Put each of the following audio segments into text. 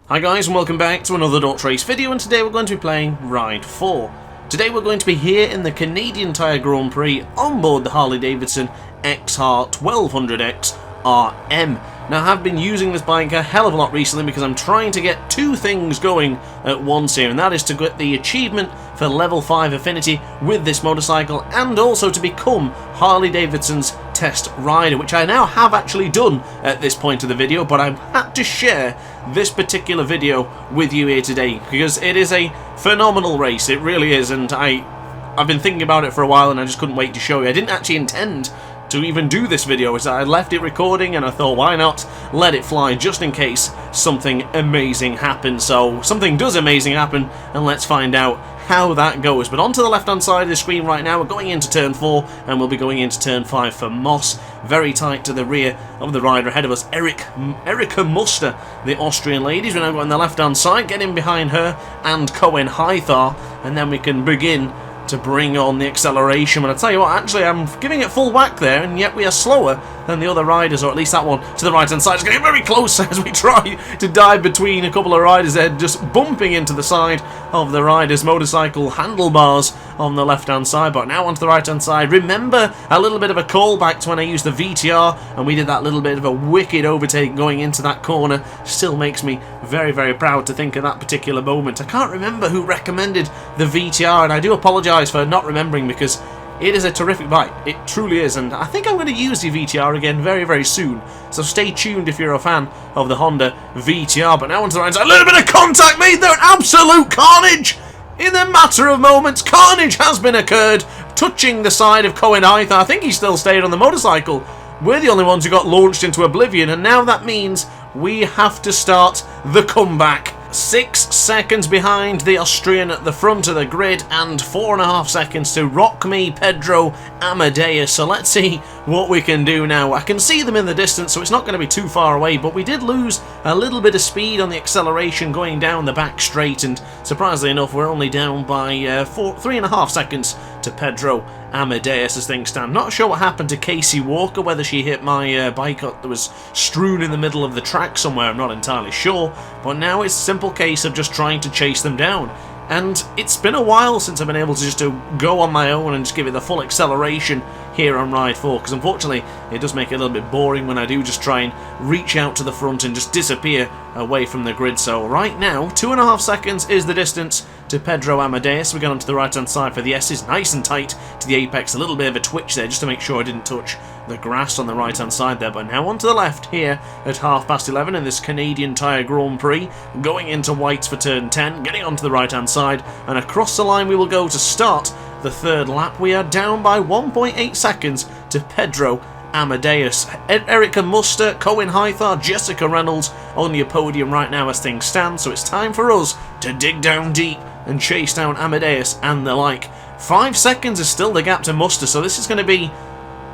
Hi guys and welcome back to another DrAce video, and today we're going to be playing Ride 4. Today we're going to be here in the Canadian Tyre Grand Prix on board the Harley Davidson XR 1200X RM. Now I have been using this bike a hell of a lot recently because I'm trying to get two things going at once here, and that is to get the achievement for level 5 affinity with this motorcycle and also to become Harley Davidson's test rider, which I now have actually done at this point of the video, but I had to share this particular video with you here today because it is a phenomenal race. It really is, and I've been thinking about it for a while and I just couldn't wait to show you. I didn't actually intend to even do this video, as I left it recording and I thought why not let it fly just in case something amazing happens. So something does amazing happen and let's find out how that goes. But onto the left hand side of the screen right now, we're going into turn 4 and we'll be going into turn 5 for Moss, very tight to the rear of the rider ahead of us, Erika Muster, the Austrian ladies. We're now going on the left hand side, get in behind her and Cohen Hythar, and then we can begin to bring on the acceleration. But I tell you what, actually I'm giving it full whack there, and yet we are slower than the other riders, or at least that one to the right hand side is getting very close as we try to dive between a couple of riders there, just bumping into the side of the rider's motorcycle handlebars on the left hand side. But now onto the right hand side, remember a little bit of a callback to when I used the VTR and we did that little bit of a wicked overtake going into that corner. Still makes me very proud to think of that particular moment. I can't remember who recommended the VTR, and I do apologise for not remembering because it is a terrific bike. It truly is, and I think I'm going to use the VTR again very soon. So stay tuned if you're a fan of the Honda VTR. But now onto the right side, a little bit of contact made there, absolute carnage! In a matter of moments, carnage has been occurred, touching the side of Cohen Hythar. I think he still stayed on the motorcycle. We're the only ones who got launched into oblivion, and now that means we have to start the comeback. 6 seconds behind the Austrian at the front of the grid and 4.5 seconds to rock me Pedro Amadeus. So let's see what we can do now. I can see them in the distance, so it's not going to be too far away, but we did lose a little bit of speed on the acceleration going down the back straight, and surprisingly enough we're only down by 3.5 seconds to Pedro Amadeus as things stand. Not sure what happened to Casey Walker, whether she hit my bike that was strewn in the middle of the track somewhere, I'm not entirely sure, but now it's a simple case of just trying to chase them down. And it's been a while since I've been able to just go on my own and just give it the full acceleration here on Ride 4, because unfortunately it does make it a little bit boring when I do just try and reach out to the front and just disappear away from the grid. So right now 2.5 seconds is the distance to Pedro Amadeus. We get onto the right hand side for the S's, nice and tight to the apex, a little bit of a twitch there just to make sure I didn't touch the grass on the right hand side there. But now onto the left here at 11:30 in this Canadian Tyre Grand Prix, going into whites for turn 10, getting onto the right hand side, and across the line we will go to start the third lap. We are down by 1.8 seconds to Pedro Amadeus. Erika Muster, Cohen Hythar, Jessica Reynolds on the podium right now as things stand, so it's time for us to dig down deep and chase down Amadeus and the like. 5 seconds is still the gap to Muster, so this is going to be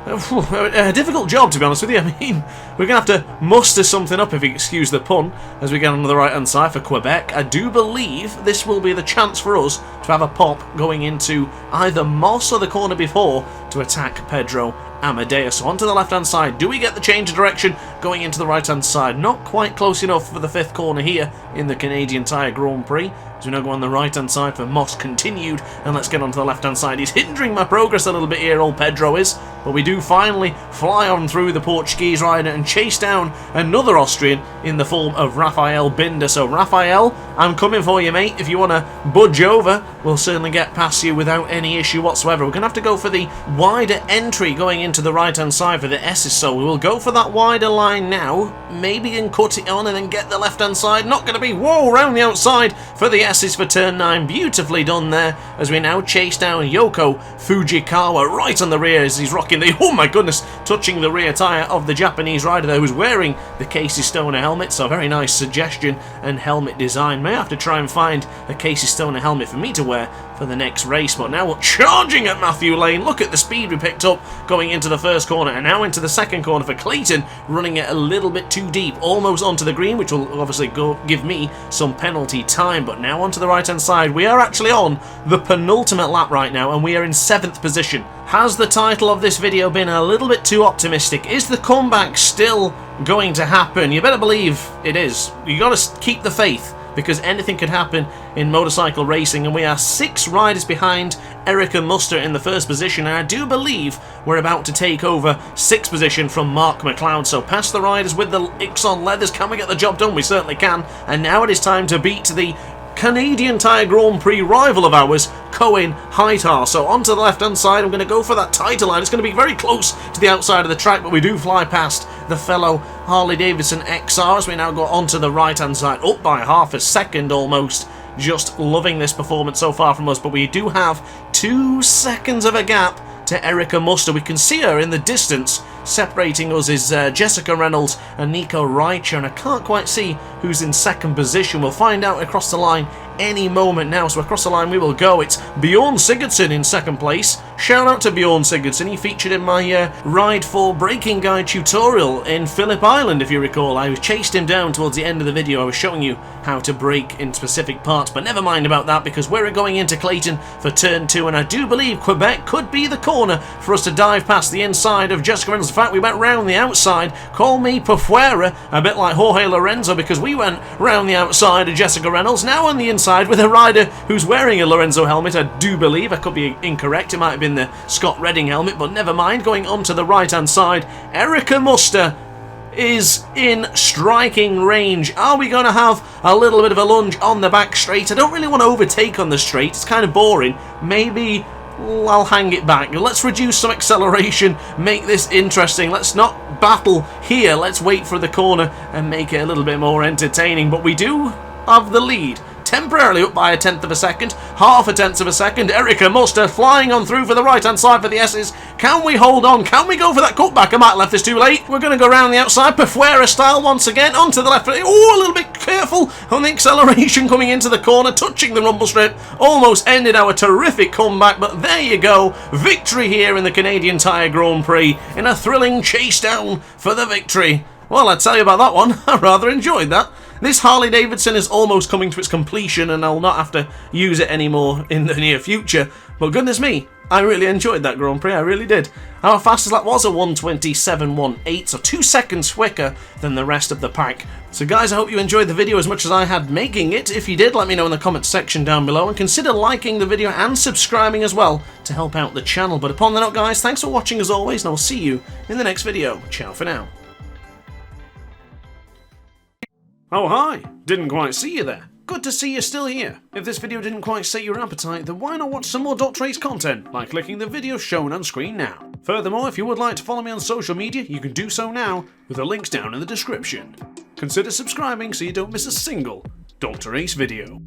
a difficult job, to be honest with you. I mean, we're going to have to muster something up, if you excuse the pun, as we get on the right hand side for Quebec. I do believe this will be the chance for us to have a pop going into either Moss or the corner before to attack Pedro Amadeus. So onto the left hand side, do we get the change of direction going into the right hand side? Not quite close enough for the 5th corner here in the Canadian Tyre Grand Prix. So we now go on the right hand side for Moss continued, and let's get onto the left hand side. He's hindering my progress a little bit here, old Pedro is, but we do finally fly on through the Portuguese rider and chase down another Austrian in the form of Rafael Binder. So Rafael, I'm coming for you, mate. If you want to budge over, we'll certainly get past you without any issue whatsoever. We're going to have to go for the wider entry going into the right hand side for the S's, so we will go for that wider line now, maybe and cut it on and then get the left hand side. Not going to be, whoa, around the outside for the S's for turn 9. Beautifully done there as we now chase down Yoko Fujikawa right on the rear as he's rocking the, oh my goodness, touching the rear tyre of the Japanese rider there who's wearing the Casey Stoner helmet. So very nice suggestion and helmet design. May have to try and find a Casey Stoner helmet for me to wear for the next race. But now we're charging at Matthew Lane. Look at the speed we picked up going into the first corner and now into the second corner for Clayton, running it a little bit too deep, almost onto the green, which will obviously give me some penalty time. But now onto the right hand side, we are actually on the penultimate lap right now and we are in 7th position. Has the title of this video been a little bit too optimistic? Is the comeback still going to happen? You better believe it is. You got to keep the faith, because anything could happen in motorcycle racing, and we are 6 riders behind Erica Muster in the first position, and I do believe we're about to take over 6th position from Mark McLeod. So past the riders with the Ixon leathers, can we get the job done? We certainly can, and now it is time to beat the Canadian Tyre Grand Prix rival of ours, Cohen Hightar. So onto the left hand side, I'm going to go for that title line. It's going to be very close to the outside of the track, but we do fly past the fellow Harley Davidson XR as we now go onto the right hand side, up by half a second almost. Just loving this performance so far from us, but we do have 2 seconds of a gap to Erica Muster. We can see her in the distance. Separating us is Jessica Reynolds and Nico Reicher, and I can't quite see who's in second position. We'll find out across the line any moment now, so across the line we will go. It's Bjorn Sigurdsson in second place. Shout out to Bjorn Sigurdsson. He featured in my Ride 4 braking guide tutorial in Phillip Island, if you recall. I chased him down towards the end of the video. I was showing you how to brake in specific parts, but never mind about that, because we're going into Clayton for turn 2, and I do believe Quebec could be the corner for us to dive past the inside of Jessica Reynolds. In fact, we went round the outside. Call me Pafuera, a bit like Jorge Lorenzo, because we went round the outside of Jessica Reynolds. Now on the inside with a rider who's wearing a Lorenzo helmet, I do believe. I could be incorrect. It might have been the Scott Redding helmet, but never mind. Going on to the right hand side, Erica Muster is in striking range. Are we going to have a little bit of a lunge on the back straight? I don't really want to overtake on the straight. It's kind of boring. Maybe I'll hang it back. Let's reduce some acceleration, make this interesting. Let's not battle here. Let's wait for the corner and make it a little bit more entertaining. But we do have the lead. Temporarily up by 1/10 of a second, 0.5 of a second. Erica Muster flying on through for the right hand side for the S's. Can we hold on? Can we go for that cutback? I might have left this too late. We're going to go around the outside, Pafuera style once again, onto the left. Oh, a little bit careful on the acceleration coming into the corner, touching the rumble strip. Almost ended our terrific comeback, but there you go. Victory here in the Canadian Tyre Grand Prix in a thrilling chase down for the victory. Well, I tell you about that one. I rather enjoyed that. This Harley Davidson is almost coming to its completion, and I'll not have to use it anymore in the near future. But goodness me, I really enjoyed that Grand Prix, I really did. How fast as that was, a 1:27.18, so 2 seconds quicker than the rest of the pack. So guys, I hope you enjoyed the video as much as I had making it. If you did, let me know in the comments section down below, and consider liking the video and subscribing as well to help out the channel. But upon that note guys, thanks for watching as always, and I'll see you in the next video. Ciao for now. Oh hi, didn't quite see you there. Good to see you're still here. If this video didn't quite set your appetite, then why not watch some more DrAce content by clicking the video shown on screen now. Furthermore, if you would like to follow me on social media, you can do so now with the links down in the description. Consider subscribing so you don't miss a single DrAce video.